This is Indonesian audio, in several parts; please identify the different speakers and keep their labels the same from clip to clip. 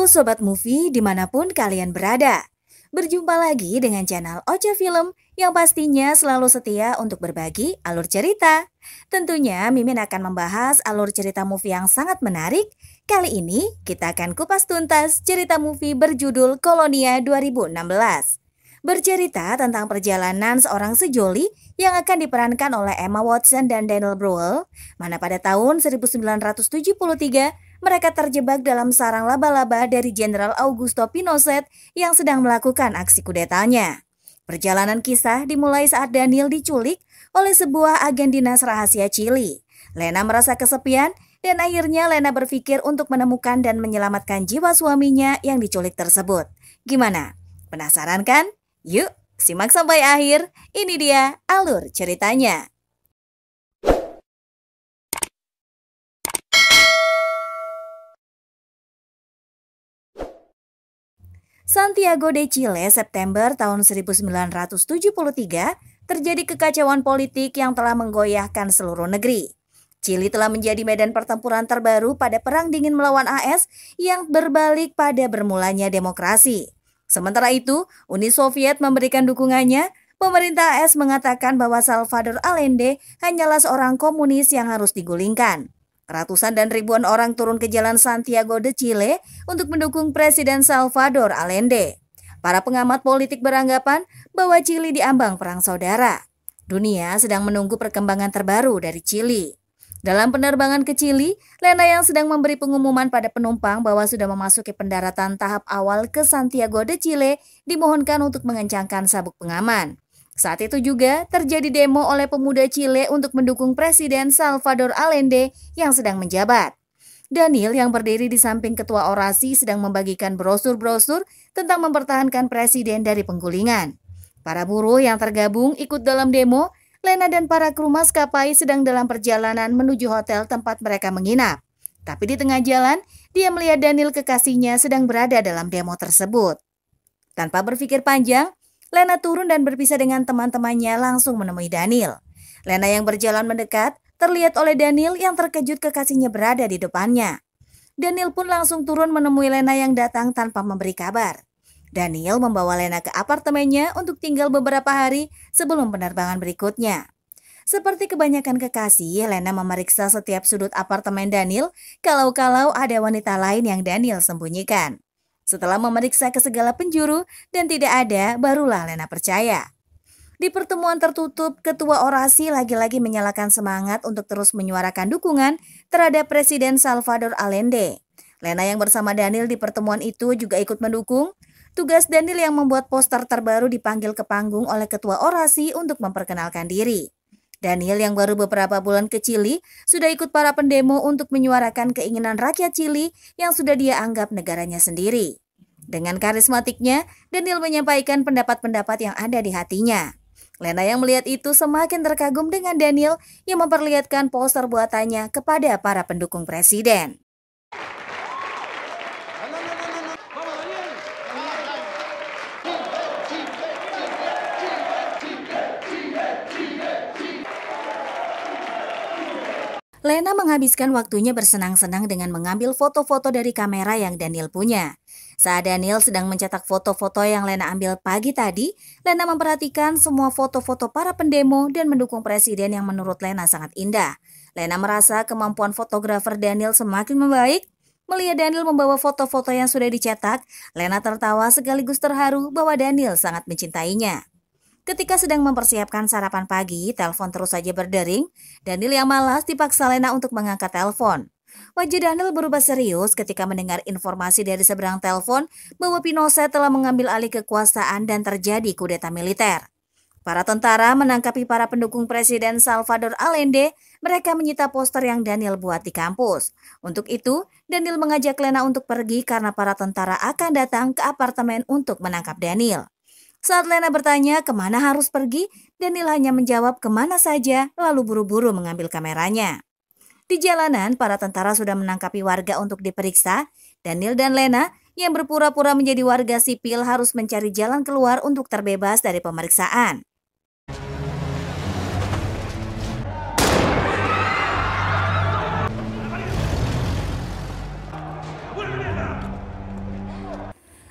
Speaker 1: Sobat Movie dimanapun kalian berada. Berjumpa lagi dengan channel Ocha Film yang pastinya selalu setia untuk berbagi alur cerita. Tentunya Mimin akan membahas alur cerita movie yang sangat menarik. Kali ini kita akan kupas tuntas cerita movie berjudul Kolonia 2016. Bercerita tentang perjalanan seorang sejoli yang akan diperankan oleh Emma Watson dan Daniel Bruhl, mana pada tahun 1973 mereka terjebak dalam sarang laba-laba dari Jenderal Augusto Pinochet yang sedang melakukan aksi kudetanya. Perjalanan kisah dimulai saat Daniel diculik oleh sebuah agen dinas rahasia Chili. Lena merasa kesepian dan akhirnya Lena berpikir untuk menemukan dan menyelamatkan jiwa suaminya yang diculik tersebut. Gimana? Penasaran kan? Yuk, simak sampai akhir. Ini dia alur ceritanya. Santiago de Chile, September tahun 1973, terjadi kekacauan politik yang telah menggoyahkan seluruh negeri. Chili telah menjadi medan pertempuran terbaru pada Perang Dingin melawan AS yang berbalik pada bermulanya demokrasi. Sementara itu, Uni Soviet memberikan dukungannya. Pemerintah AS mengatakan bahwa Salvador Allende hanyalah seorang komunis yang harus digulingkan. Ratusan dan ribuan orang turun ke jalan Santiago de Chile untuk mendukung Presiden Salvador Allende. Para pengamat politik beranggapan bahwa Chili diambang perang saudara. Dunia sedang menunggu perkembangan terbaru dari Chili. Dalam penerbangan ke Chili, Lena yang sedang memberi pengumuman pada penumpang bahwa sudah memasuki pendaratan tahap awal ke Santiago de Chile dimohonkan untuk mengencangkan sabuk pengaman. Saat itu juga terjadi demo oleh pemuda Chile untuk mendukung Presiden Salvador Allende yang sedang menjabat. Daniel yang berdiri di samping ketua orasi sedang membagikan brosur-brosur tentang mempertahankan presiden dari penggulingan. Para buruh yang tergabung ikut dalam demo. Lena dan para kru maskapai sedang dalam perjalanan menuju hotel tempat mereka menginap. Tapi di tengah jalan, dia melihat Daniel kekasihnya sedang berada dalam demo tersebut. Tanpa berpikir panjang, Lena turun dan berpisah dengan teman-temannya langsung menemui Daniel. Lena yang berjalan mendekat, terlihat oleh Daniel yang terkejut kekasihnya berada di depannya. Daniel pun langsung turun menemui Lena yang datang tanpa memberi kabar. Daniel membawa Lena ke apartemennya untuk tinggal beberapa hari sebelum penerbangan berikutnya. Seperti kebanyakan kekasih, Lena memeriksa setiap sudut apartemen Daniel kalau-kalau ada wanita lain yang Daniel sembunyikan. Setelah memeriksa ke segala penjuru dan tidak ada, barulah Lena percaya. Di pertemuan tertutup, ketua orasi lagi-lagi menyalakan semangat untuk terus menyuarakan dukungan terhadap Presiden Salvador Allende. Lena yang bersama Daniel di pertemuan itu juga ikut mendukung. Tugas Daniel yang membuat poster terbaru dipanggil ke panggung oleh ketua orasi untuk memperkenalkan diri. Daniel yang baru beberapa bulan ke Chili sudah ikut para pendemo untuk menyuarakan keinginan rakyat Chili yang sudah dia anggap negaranya sendiri. Dengan karismatiknya, Daniel menyampaikan pendapat-pendapat yang ada di hatinya. Lena yang melihat itu semakin terkagum dengan Daniel yang memperlihatkan poster buatannya kepada para pendukung presiden. Lena menghabiskan waktunya bersenang-senang dengan mengambil foto-foto dari kamera yang Daniel punya. Saat Daniel sedang mencetak foto-foto yang Lena ambil pagi tadi, Lena memperhatikan semua foto-foto para pendemo dan mendukung presiden yang menurut Lena sangat indah. Lena merasa kemampuan fotografer Daniel semakin membaik. Melihat Daniel membawa foto-foto yang sudah dicetak, Lena tertawa sekaligus terharu bahwa Daniel sangat mencintainya. Ketika sedang mempersiapkan sarapan pagi, telepon terus saja berdering. Daniel yang malas dipaksa Lena untuk mengangkat telepon. Wajah Daniel berubah serius ketika mendengar informasi dari seberang telepon bahwa Pinochet telah mengambil alih kekuasaan dan terjadi kudeta militer. Para tentara menangkapi para pendukung Presiden Salvador Allende. Mereka menyita poster yang Daniel buat di kampus. Untuk itu, Daniel mengajak Lena untuk pergi karena para tentara akan datang ke apartemen untuk menangkap Daniel. Saat Lena bertanya kemana harus pergi, Daniel hanya menjawab kemana saja lalu buru-buru mengambil kameranya. Di jalanan, para tentara sudah menangkapi warga untuk diperiksa. Daniel dan Lena yang berpura-pura menjadi warga sipil harus mencari jalan keluar untuk terbebas dari pemeriksaan.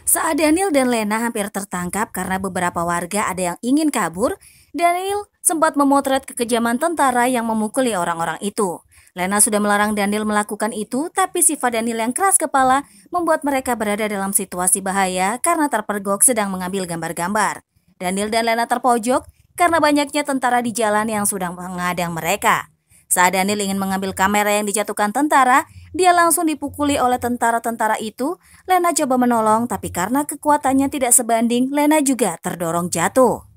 Speaker 1: Saat Daniel dan Lena hampir tertangkap karena beberapa warga ada yang ingin kabur, Daniel sempat memotret kekejaman tentara yang memukuli orang-orang itu. Lena sudah melarang Daniel melakukan itu, tapi sifat Daniel yang keras kepala membuat mereka berada dalam situasi bahaya karena terpergok sedang mengambil gambar-gambar. Daniel dan Lena terpojok karena banyaknya tentara di jalan yang sudah menghadang mereka. Saat Daniel ingin mengambil kamera yang dijatuhkan tentara, dia langsung dipukuli oleh tentara-tentara itu. Lena coba menolong, tapi karena kekuatannya tidak sebanding, Lena juga terdorong jatuh.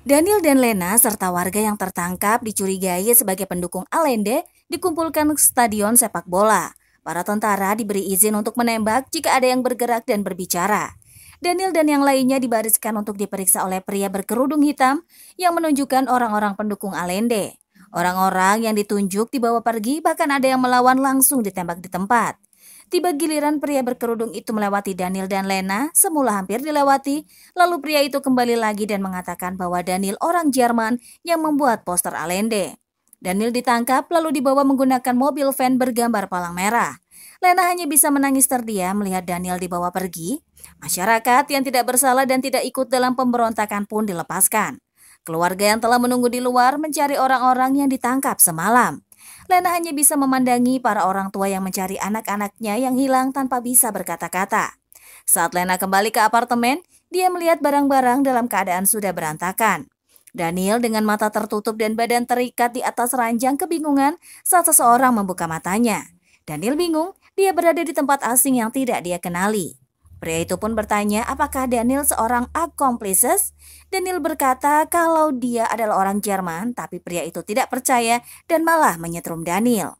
Speaker 1: Daniel dan Lena serta warga yang tertangkap dicurigai sebagai pendukung Allende dikumpulkan ke stadion sepak bola. Para tentara diberi izin untuk menembak jika ada yang bergerak dan berbicara. Daniel dan yang lainnya dibariskan untuk diperiksa oleh pria berkerudung hitam yang menunjukkan orang-orang pendukung Allende. Orang-orang yang ditunjuk dibawa pergi, bahkan ada yang melawan langsung ditembak di tempat. Tiba giliran pria berkerudung itu melewati Daniel dan Lena, semula hampir dilewati, lalu pria itu kembali lagi dan mengatakan bahwa Daniel orang Jerman yang membuat poster Allende. Daniel ditangkap lalu dibawa menggunakan mobil van bergambar palang merah. Lena hanya bisa menangis terdiam melihat Daniel dibawa pergi. Masyarakat yang tidak bersalah dan tidak ikut dalam pemberontakan pun dilepaskan. Keluarga yang telah menunggu di luar mencari orang-orang yang ditangkap semalam. Lena hanya bisa memandangi para orang tua yang mencari anak-anaknya yang hilang tanpa bisa berkata-kata. Saat Lena kembali ke apartemen, dia melihat barang-barang dalam keadaan sudah berantakan. Daniel dengan mata tertutup dan badan terikat di atas ranjang kebingungan saat seseorang membuka matanya. Daniel bingung, dia berada di tempat asing yang tidak dia kenali. Pria itu pun bertanya apakah Daniel seorang accomplices. Daniel berkata kalau dia adalah orang Jerman, tapi pria itu tidak percaya dan malah menyetrum Daniel.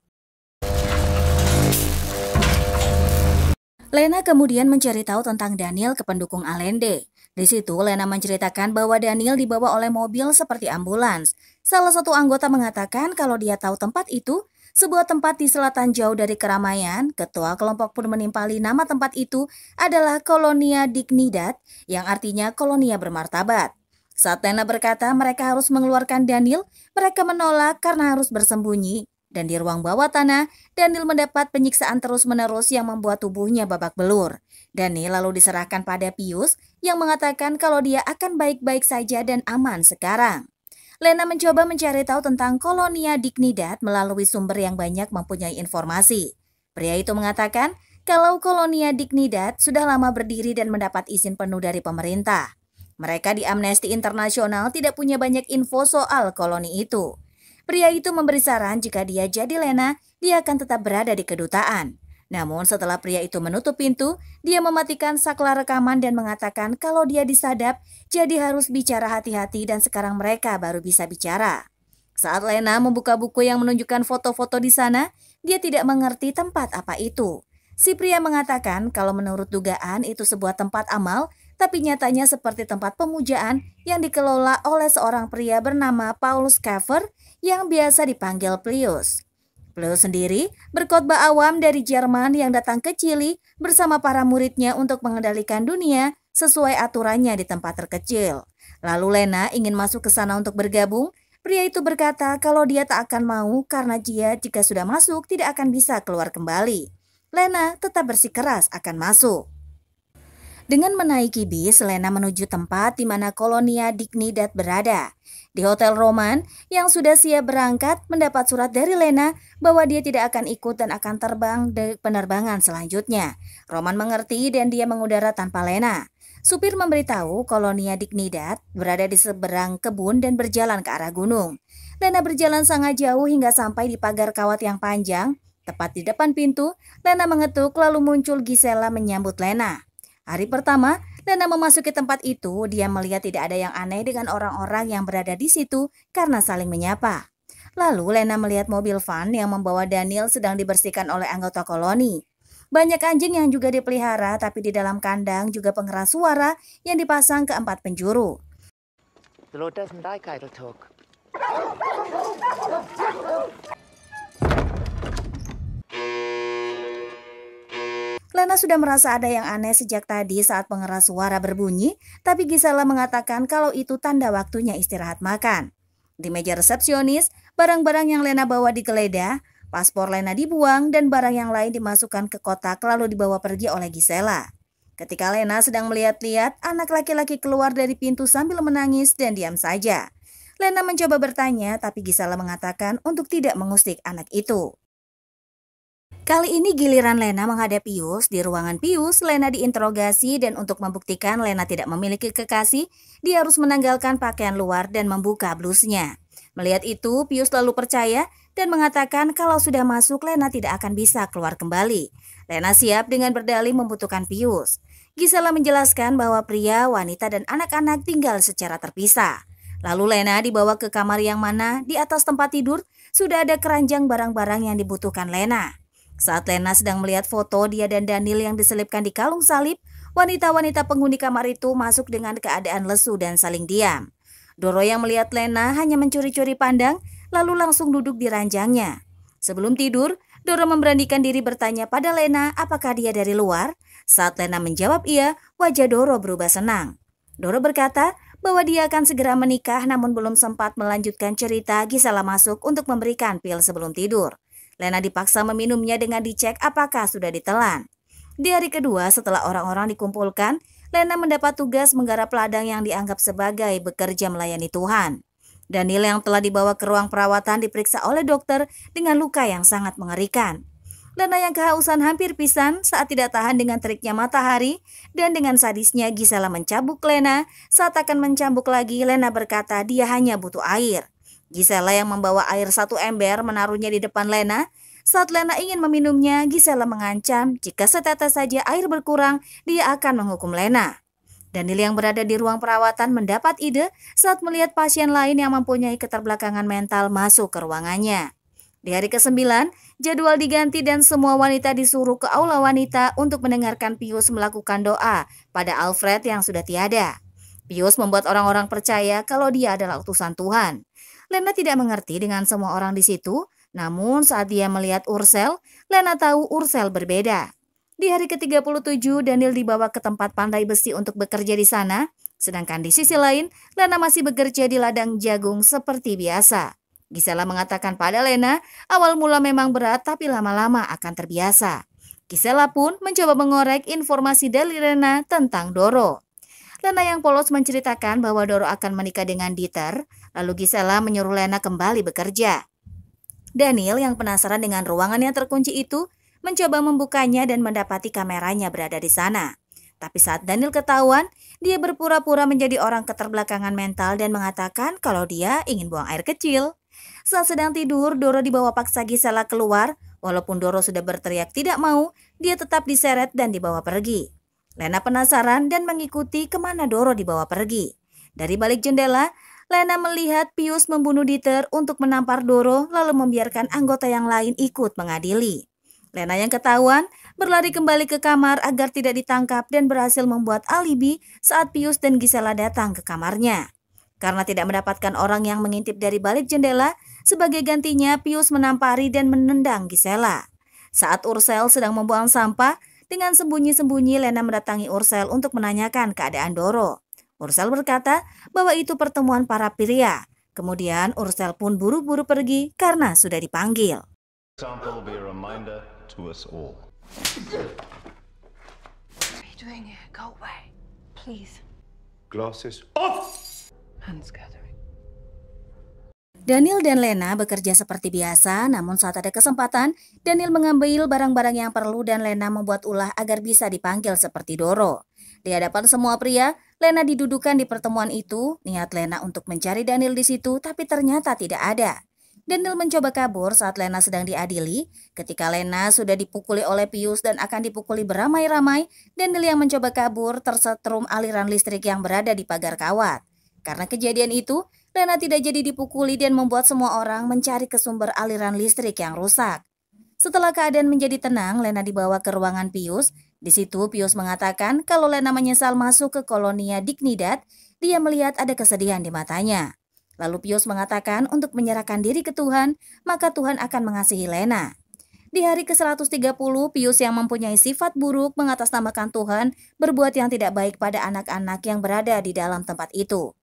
Speaker 1: Lena kemudian mencari tahu tentang Daniel ke pendukung Allende. Di situ Lena menceritakan bahwa Daniel dibawa oleh mobil seperti ambulans. Salah satu anggota mengatakan kalau dia tahu tempat itu, sebuah tempat di selatan jauh dari keramaian. Ketua kelompok pun menimpali nama tempat itu adalah Colonia Dignidad, yang artinya kolonia bermartabat. Saat Lena berkata mereka harus mengeluarkan Daniel, mereka menolak karena harus bersembunyi. Dan di ruang bawah tanah, Daniel mendapat penyiksaan terus-menerus yang membuat tubuhnya babak belur. Daniel lalu diserahkan pada Pius yang mengatakan kalau dia akan baik-baik saja dan aman sekarang. Lena mencoba mencari tahu tentang Colonia Dignidad melalui sumber yang banyak mempunyai informasi. Pria itu mengatakan kalau Colonia Dignidad sudah lama berdiri dan mendapat izin penuh dari pemerintah. Mereka di Amnesty International tidak punya banyak info soal koloni itu. Pria itu memberi saran jika dia jadi Lena, dia akan tetap berada di kedutaan. Namun setelah pria itu menutup pintu, dia mematikan saklar rekaman dan mengatakan kalau dia disadap, jadi harus bicara hati-hati dan sekarang mereka baru bisa bicara. Saat Lena membuka buku yang menunjukkan foto-foto di sana, dia tidak mengerti tempat apa itu. Si pria mengatakan kalau menurut dugaan itu sebuah tempat amal, tapi nyatanya seperti tempat pemujaan yang dikelola oleh seorang pria bernama Paulus Schaeffer yang biasa dipanggil Pius. Pius sendiri berkhotbah awam dari Jerman yang datang ke Chili bersama para muridnya untuk mengendalikan dunia sesuai aturannya di tempat terkecil. Lalu Lena ingin masuk ke sana untuk bergabung. Pria itu berkata kalau dia tak akan mau karena dia jika sudah masuk tidak akan bisa keluar kembali. Lena tetap bersikeras akan masuk. Dengan menaiki bis, Lena menuju tempat di mana Colonia Dignidad berada. Di Hotel Roman yang sudah siap berangkat mendapat surat dari Lena bahwa dia tidak akan ikut dan akan terbang di penerbangan selanjutnya. Roman mengerti dan dia mengudara tanpa Lena. Supir memberitahu Colonia Dignidad berada di seberang kebun dan berjalan ke arah gunung. Lena berjalan sangat jauh hingga sampai di pagar kawat yang panjang. Tepat di depan pintu, Lena mengetuk lalu muncul Gisela menyambut Lena. Hari pertama, Lena memasuki tempat itu, dia melihat tidak ada yang aneh dengan orang-orang yang berada di situ karena saling menyapa. Lalu Lena melihat mobil van yang membawa Daniel sedang dibersihkan oleh anggota koloni. Banyak anjing yang juga dipelihara, tapi di dalam kandang juga pengeras suara yang dipasang ke 4 penjuru.
Speaker 2: The Lord doesn't like idle talk.
Speaker 1: Lena sudah merasa ada yang aneh sejak tadi saat pengeras suara berbunyi, tapi Gisela mengatakan kalau itu tanda waktunya istirahat makan. Di meja resepsionis, barang-barang yang Lena bawa digeledah, paspor Lena dibuang, dan barang yang lain dimasukkan ke kotak lalu dibawa pergi oleh Gisela. Ketika Lena sedang melihat-lihat, anak laki-laki keluar dari pintu sambil menangis dan diam saja. Lena mencoba bertanya, tapi Gisela mengatakan untuk tidak mengusik anak itu. Kali ini giliran Lena menghadap Pius. Di ruangan Pius, Lena diinterogasi dan untuk membuktikan Lena tidak memiliki kekasih, dia harus menanggalkan pakaian luar dan membuka blusnya. Melihat itu, Pius lalu percaya dan mengatakan kalau sudah masuk Lena tidak akan bisa keluar kembali. Lena siap dengan berdalih membutuhkan Pius. Gisela menjelaskan bahwa pria, wanita, dan anak-anak tinggal secara terpisah. Lalu Lena dibawa ke kamar yang mana di atas tempat tidur sudah ada keranjang barang-barang yang dibutuhkan Lena. Saat Lena sedang melihat foto dia dan Daniel yang diselipkan di kalung salib, wanita-wanita penghuni kamar itu masuk dengan keadaan lesu dan saling diam. Doro yang melihat Lena hanya mencuri-curi pandang, lalu langsung duduk di ranjangnya. Sebelum tidur, Doro memberanikan diri bertanya pada Lena apakah dia dari luar. Saat Lena menjawab iya, wajah Doro berubah senang. Doro berkata bahwa dia akan segera menikah, namun belum sempat melanjutkan cerita, Gisela masuk untuk memberikan pil sebelum tidur. Lena dipaksa meminumnya dengan dicek apakah sudah ditelan. Di hari kedua setelah orang-orang dikumpulkan, Lena mendapat tugas menggarap ladang yang dianggap sebagai bekerja melayani Tuhan. Daniel yang telah dibawa ke ruang perawatan diperiksa oleh dokter dengan luka yang sangat mengerikan. Lena yang kehausan hampir pingsan saat tidak tahan dengan teriknya matahari dan dengan sadisnya Gisela mencambuk Lena. Saat akan mencambuk lagi, Lena berkata dia hanya butuh air. Gisela yang membawa air 1 ember menaruhnya di depan Lena. Saat Lena ingin meminumnya, Gisela mengancam jika setetes saja air berkurang, dia akan menghukum Lena. Daniel yang berada di ruang perawatan mendapat ide saat melihat pasien lain yang mempunyai keterbelakangan mental masuk ke ruangannya. Di hari ke-9, jadwal diganti dan semua wanita disuruh ke aula wanita untuk mendengarkan Pius melakukan doa pada Alfred yang sudah tiada. Pius membuat orang-orang percaya kalau dia adalah utusan Tuhan. Lena tidak mengerti dengan semua orang di situ, namun saat dia melihat Ursel, Lena tahu Ursel berbeda. Di hari ke-37, Daniel dibawa ke tempat pandai besi untuk bekerja di sana, sedangkan di sisi lain, Lena masih bekerja di ladang jagung seperti biasa. Gisela mengatakan pada Lena, awal mula memang berat tapi lama-lama akan terbiasa. Gisela pun mencoba mengorek informasi dari Lena tentang Doro. Lena yang polos menceritakan bahwa Doro akan menikah dengan Dieter, lalu Gisela menyuruh Lena kembali bekerja. Daniel yang penasaran dengan ruangan yang terkunci itu, mencoba membukanya dan mendapati kameranya berada di sana. Tapi saat Daniel ketahuan, dia berpura-pura menjadi orang keterbelakangan mental dan mengatakan kalau dia ingin buang air kecil. Saat sedang tidur, Doro dibawa paksa Gisela keluar. Walaupun Doro sudah berteriak tidak mau, dia tetap diseret dan dibawa pergi. Lena penasaran dan mengikuti kemana Doro dibawa pergi. Dari balik jendela, Lena melihat Pius membunuh Dieter untuk menampar Doro lalu membiarkan anggota yang lain ikut mengadili. Lena yang ketahuan berlari kembali ke kamar agar tidak ditangkap dan berhasil membuat alibi saat Pius dan Gisela datang ke kamarnya. Karena tidak mendapatkan orang yang mengintip dari balik jendela, sebagai gantinya Pius menampari dan menendang Gisela. Saat Ursel sedang membuang sampah, dengan sembunyi-sembunyi Lena mendatangi Ursel untuk menanyakan keadaan Doro. Ursel berkata bahwa itu pertemuan para pria. Kemudian Ursel pun buru-buru pergi karena sudah dipanggil.
Speaker 3: Example will be a reminder to us all.
Speaker 4: What are you doing here? Go away. Please.
Speaker 3: Glasses off!
Speaker 4: Hands gathering.
Speaker 1: Daniel dan Lena bekerja seperti biasa, namun saat ada kesempatan, Daniel mengambil barang-barang yang perlu dan Lena membuat ulah agar bisa dipanggil seperti Doro. Di hadapan semua pria, Lena didudukan di pertemuan itu. Niat Lena untuk mencari Daniel di situ, tapi ternyata tidak ada. Daniel mencoba kabur saat Lena sedang diadili. Ketika Lena sudah dipukuli oleh Pius dan akan dipukuli beramai-ramai, Daniel yang mencoba kabur tersetrum aliran listrik yang berada di pagar kawat. Karena kejadian itu, Lena tidak jadi dipukuli dan membuat semua orang mencari ke sumber aliran listrik yang rusak. Setelah keadaan menjadi tenang, Lena dibawa ke ruangan Pius. Di situ Pius mengatakan kalau Lena menyesal masuk ke kolonia Dignidad, dia melihat ada kesedihan di matanya. Lalu Pius mengatakan untuk menyerahkan diri ke Tuhan, maka Tuhan akan mengasihi Lena. Di hari ke-130, Pius yang mempunyai sifat buruk mengatasnamakan Tuhan berbuat yang tidak baik pada anak-anak yang berada di dalam tempat itu.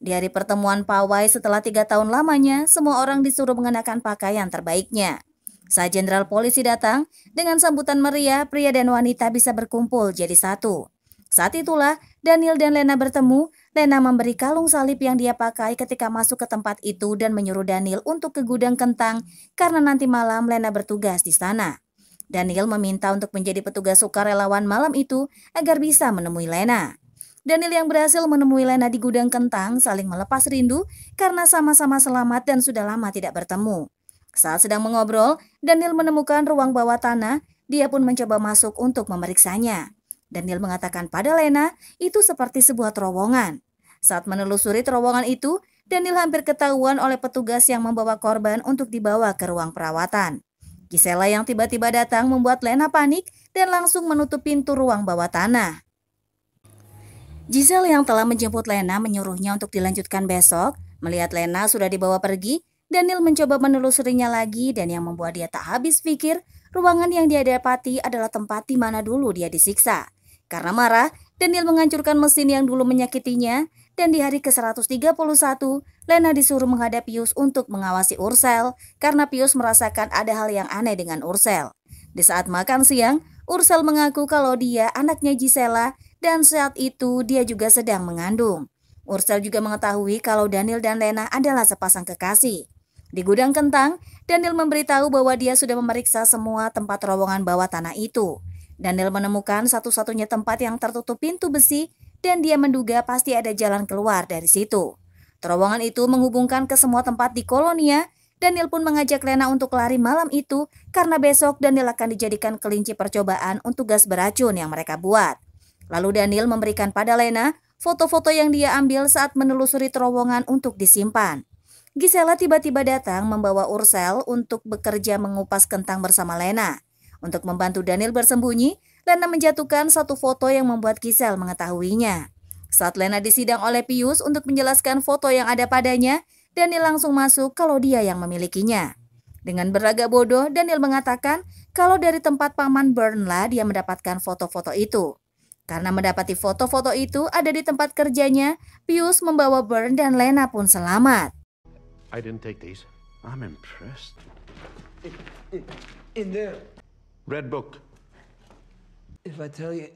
Speaker 1: Di hari pertemuan pawai setelah 3 tahun lamanya, semua orang disuruh mengenakan pakaian terbaiknya. Saat Jenderal Polisi datang, dengan sambutan meriah, pria dan wanita bisa berkumpul jadi satu. Saat itulah, Daniel dan Lena bertemu. Lena memberi kalung salib yang dia pakai ketika masuk ke tempat itu dan menyuruh Daniel untuk ke gudang kentang karena nanti malam Lena bertugas di sana. Daniel meminta untuk menjadi petugas sukarelawan malam itu agar bisa menemui Lena. Daniel yang berhasil menemui Lena di gudang kentang saling melepas rindu karena sama-sama selamat dan sudah lama tidak bertemu. Saat sedang mengobrol, Daniel menemukan ruang bawah tanah. Dia pun mencoba masuk untuk memeriksanya. Daniel mengatakan pada Lena itu seperti sebuah terowongan. Saat menelusuri terowongan itu, Daniel hampir ketahuan oleh petugas yang membawa korban untuk dibawa ke ruang perawatan. Gisela yang tiba-tiba datang membuat Lena panik dan langsung menutup pintu ruang bawah tanah. Giselle yang telah menjemput Lena menyuruhnya untuk dilanjutkan besok. Melihat Lena sudah dibawa pergi, Daniel mencoba menelusurinya lagi dan yang membuat dia tak habis pikir, ruangan yang dia dapati adalah tempat di mana dulu dia disiksa. Karena marah, Daniel menghancurkan mesin yang dulu menyakitinya dan di hari ke-131, Lena disuruh menghadap Pius untuk mengawasi Ursel karena Pius merasakan ada hal yang aneh dengan Ursel. Di saat makan siang, Ursel mengaku kalau dia anaknya Gisela dan saat itu dia juga sedang mengandung. Ursel juga mengetahui kalau Daniel dan Lena adalah sepasang kekasih. Di gudang kentang, Daniel memberitahu bahwa dia sudah memeriksa semua tempat terowongan bawah tanah itu. Daniel menemukan satu-satunya tempat yang tertutup pintu besi dan dia menduga pasti ada jalan keluar dari situ. Terowongan itu menghubungkan ke semua tempat di Kolonia. Daniel pun mengajak Lena untuk lari malam itu karena besok Daniel akan dijadikan kelinci percobaan untuk gas beracun yang mereka buat. Lalu Daniel memberikan pada Lena foto-foto yang dia ambil saat menelusuri terowongan untuk disimpan. Gisela tiba-tiba datang membawa Ursel untuk bekerja mengupas kentang bersama Lena. Untuk membantu Daniel bersembunyi, Lena menjatuhkan satu foto yang membuat Giselle mengetahuinya. Saat Lena disidang oleh Pius untuk menjelaskan foto yang ada padanya, Daniel langsung masuk kalau dia yang memilikinya. Dengan berlagak bodoh, Daniel mengatakan kalau dari tempat paman Burnlah dia mendapatkan foto-foto itu. Karena mendapati foto-foto itu ada di tempat kerjanya, Pius membawa Burn dan Lena pun selamat.
Speaker 3: I didn't take these. I'm impressed.
Speaker 5: In there.
Speaker 3: Red book.
Speaker 5: If I tell you,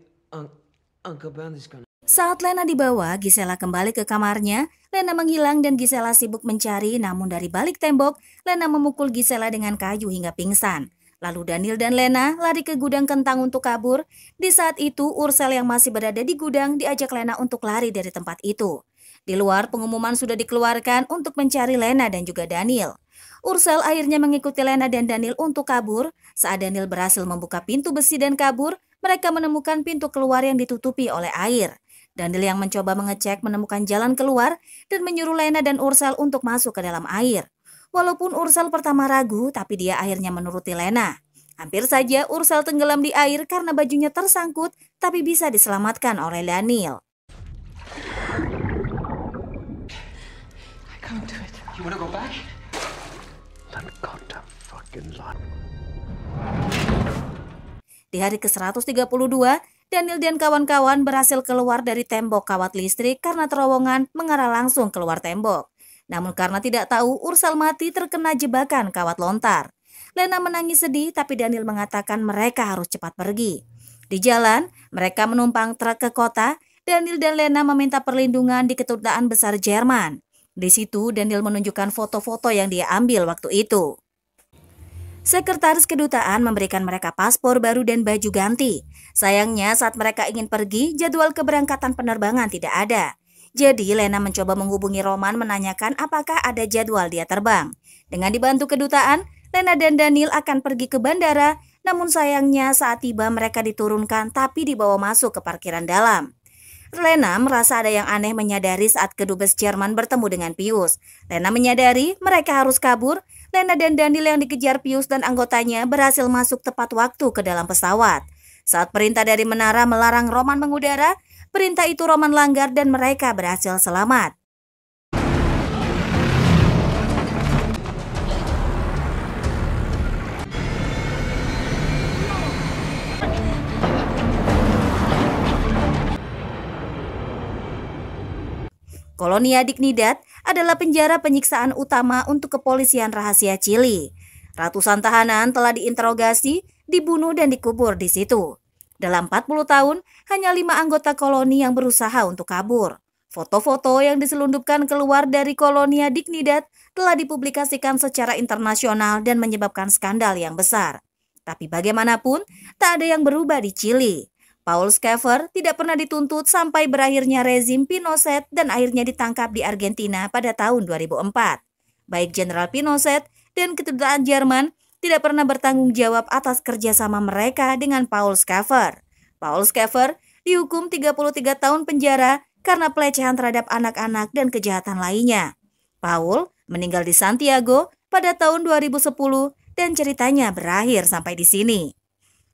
Speaker 5: Uncle Ben's gonna...
Speaker 1: Saat Lena dibawa, Gisela kembali ke kamarnya. Lena menghilang dan Gisela sibuk mencari, namun dari balik tembok, Lena memukul Gisela dengan kayu hingga pingsan. Lalu Daniel dan Lena lari ke gudang kentang untuk kabur. Di saat itu, Ursel yang masih berada di gudang diajak Lena untuk lari dari tempat itu. Di luar, pengumuman sudah dikeluarkan untuk mencari Lena dan juga Daniel. Ursel akhirnya mengikuti Lena dan Daniel untuk kabur. Saat Daniel berhasil membuka pintu besi dan kabur, mereka menemukan pintu keluar yang ditutupi oleh air. Daniel yang mencoba mengecek menemukan jalan keluar dan menyuruh Lena dan Ursel untuk masuk ke dalam air. Walaupun Ursel pertama ragu, tapi dia akhirnya menuruti Lena. Hampir saja Ursel tenggelam di air karena bajunya tersangkut, tapi bisa diselamatkan oleh Daniel.
Speaker 4: I can't do it.
Speaker 5: You wanna go back?
Speaker 3: That goddamn fucking lie.
Speaker 1: Di hari ke-132, Daniel dan kawan-kawan berhasil keluar dari tembok kawat listrik karena terowongan mengarah langsung keluar tembok. Namun karena tidak tahu, Ursel mati terkena jebakan kawat lontar. Lena menangis sedih, tapi Daniel mengatakan mereka harus cepat pergi. Di jalan, mereka menumpang truk ke kota. Daniel dan Lena meminta perlindungan di kedutaan besar Jerman. Di situ, Daniel menunjukkan foto-foto yang dia ambil waktu itu. Sekretaris kedutaan memberikan mereka paspor baru dan baju ganti. Sayangnya saat mereka ingin pergi, jadwal keberangkatan penerbangan tidak ada. Jadi Lena mencoba menghubungi Roman menanyakan apakah ada jadwal dia terbang. Dengan dibantu kedutaan, Lena dan Daniel akan pergi ke bandara. Namun sayangnya saat tiba mereka diturunkan tapi dibawa masuk ke parkiran dalam. Lena merasa ada yang aneh menyadari saat kedubes Jerman bertemu dengan Pius. Lena menyadari mereka harus kabur. Lena dan Daniel yang dikejar Pius dan anggotanya berhasil masuk tepat waktu ke dalam pesawat. Saat perintah dari menara melarang Roman mengudara, perintah itu Roman langgar dan mereka berhasil selamat. Colonia Dignidad adalah penjara penyiksaan utama untuk kepolisian rahasia Chili. Ratusan tahanan telah diinterogasi, dibunuh dan dikubur di situ. Dalam 40 tahun, hanya 5 anggota koloni yang berusaha untuk kabur. Foto-foto yang diselundupkan keluar dari Colonia Dignidad telah dipublikasikan secara internasional dan menyebabkan skandal yang besar. Tapi bagaimanapun, tak ada yang berubah di Chili. Paul Schaeffer tidak pernah dituntut sampai berakhirnya rezim Pinochet dan akhirnya ditangkap di Argentina pada tahun 2004. Baik Jenderal Pinochet dan kedutaan Jerman tidak pernah bertanggung jawab atas kerjasama mereka dengan Paul Schaeffer. Paul Schaeffer dihukum 33 tahun penjara karena pelecehan terhadap anak-anak dan kejahatan lainnya. Paul meninggal di Santiago pada tahun 2010 dan ceritanya berakhir sampai di sini.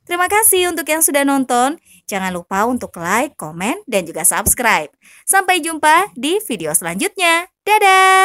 Speaker 1: Terima kasih untuk yang sudah nonton. Jangan lupa untuk like, komen, dan juga subscribe. Sampai jumpa di video selanjutnya. Dadah!